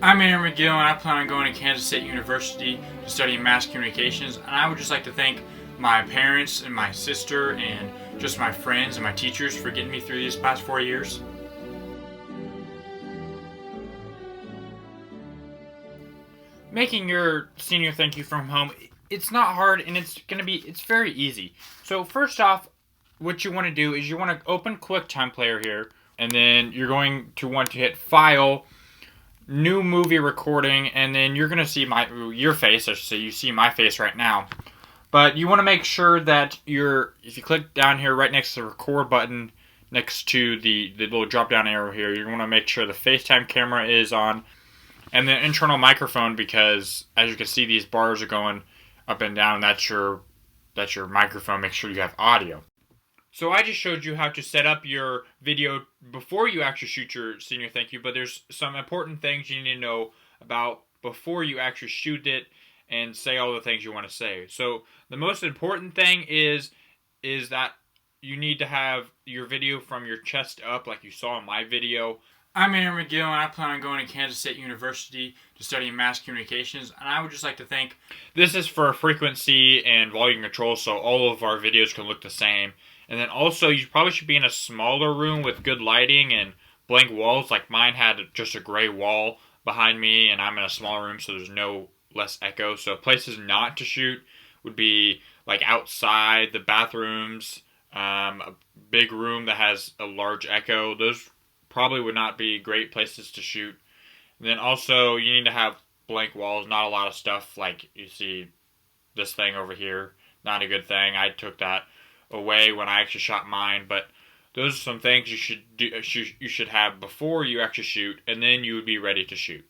I'm Aaron McGill, and I plan on going to Kansas State University to study mass communications. And I would just like to thank my parents and my sister and just my friends and my teachers for getting me through these past 4 years. Making your senior thank you from home, it's not hard, and it's very easy. So first off, what you want to do is you want to open QuickTime Player here, and then you're going to want to hit File, New Movie Recording, and then you're going to see your face. I should say you see my face right now. But you want to make sure that if you click down here right next to the record button, next to the little drop down arrow here, you want to make sure the FaceTime camera is on, and the internal microphone, because as you can see these bars are going up and down. That's your microphone. Make sure you have audio. So I just showed you how to set up your video before you actually shoot your senior thank you, but there's some important things you need to know about before you actually shoot it and say all the things you want to say. So the most important thing is that you need to have your video from your chest up, like you saw in my video. I'm Aaron McGill, and I plan on going to Kansas State University to study mass communications, and I would just like to thank... This is for frequency and volume control, so all of our videos can look the same. And then also, you probably should be in a smaller room with good lighting and blank walls. Like mine had just a gray wall behind me, and I'm in a smaller room, so there's less echo. So places not to shoot would be like outside, the bathrooms, a big room that has a large echo. Those probably would not be great places to shoot. And then also, you need to have blank walls, not a lot of stuff like you see this thing over here. Not a good thing. I took that away when I actually shot mine, but those are some things you should have before you actually shoot, and then you would be ready to shoot.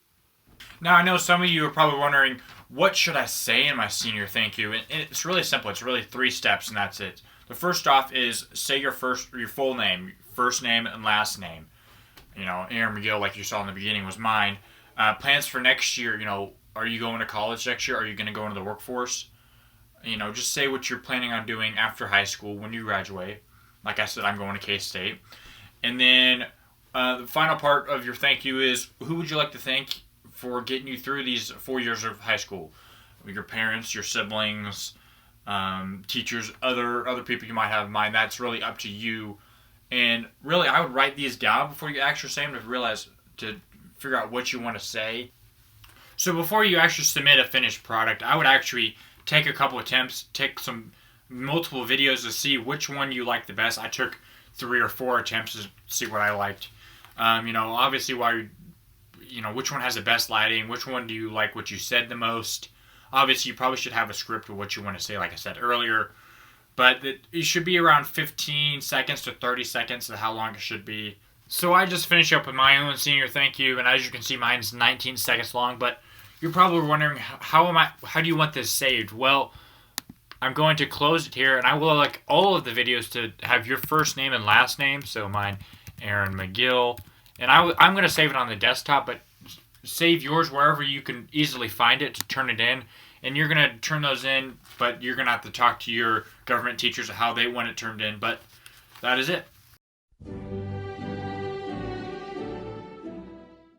Now I know some of you are probably wondering, what should I say in my senior thank you? And it's really simple. It's really 3 steps, and that's it. The first off is say your full name, first name and last name. You know, Aaron McGill, like you saw in the beginning, was mine. Plans for next year. You know, are you going to college next year? Are you going to go into the workforce? You know, just say what you're planning on doing after high school when you graduate. Like I said, I'm going to K-State. And then the final part of your thank you is, who would you like to thank for getting you through these 4 years of high school? Your parents, your siblings, teachers, other people you might have in mind. That's really up to you. And really, I would write these down before you actually say them to figure out what you want to say. So before you actually submit a finished product, I would actually take a couple attempts, take multiple videos to see which one you like the best. I took 3 or 4 attempts to see what I liked. Obviously, which one has the best lighting, which one do you like what you said the most. Obviously, you probably should have a script of what you want to say, like I said earlier. But it should be around 15 seconds to 30 seconds of how long it should be. So I just finished up with my own senior thank you, and as you can see, mine's 19 seconds long, but you're probably wondering, how do you want this saved? Well, I'm going to close it here, and I will like all of the videos to have your first name and last name. So mine, Aaron McGill, and I'm going to save it on the desktop, but save yours wherever you can easily find it to turn it in. And you're going to turn those in, but you're going to have to talk to your government teachers how they want it turned in. But that is it.